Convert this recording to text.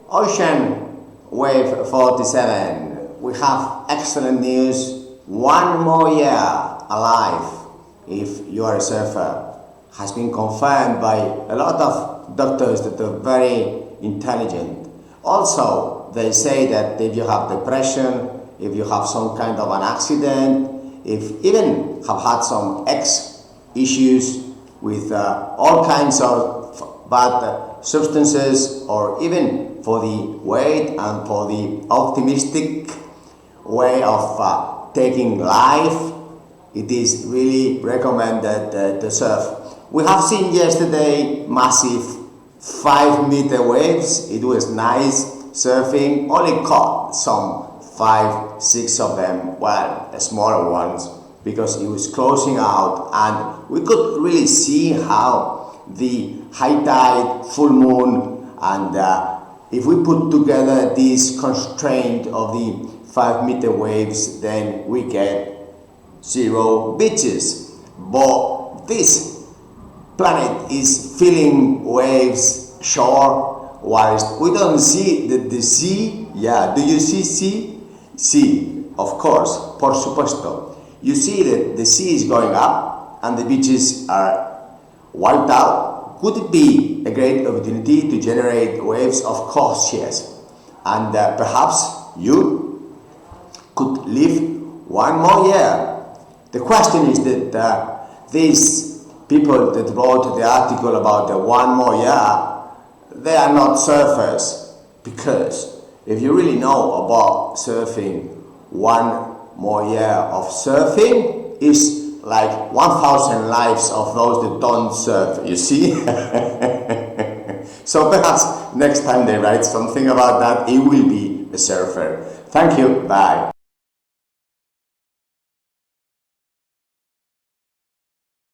Ocean Wave 47. We have excellent news. One more year alive, if you are a surfer, has been confirmed by a lot of doctors that are very intelligent. Also, they say that if you have depression, if you have some kind of an accident, if even have had some issues with all kinds of bad substances, or even for the weight and for the optimistic way of taking life, it is really recommended to surf. We have seen yesterday massive 5-meter waves. It was nice surfing. Only caught some 5-6 of them, well, the smaller ones, because it was closing out, and we could really see how the high tide, full moon, and if we put together this constraint of the 5-meter waves, then we get 0 beaches. But this planet is filling waves shore, whilst we don't see the sea. Yeah, do you see sea? Sea, of course, por supuesto. You see that the sea is going up and the beaches are wiped out. Could it be a great opportunity to generate waves? Of course, yes. And perhaps you could live one more year. The question is that these people that wrote the article about the one more year, they are not surfers, because if you really know about surfing, one more year of surfing is like 1,000 lives of those that don't surf, you see? So perhaps next time they write something about that, it will be a surfer. Thank you, bye.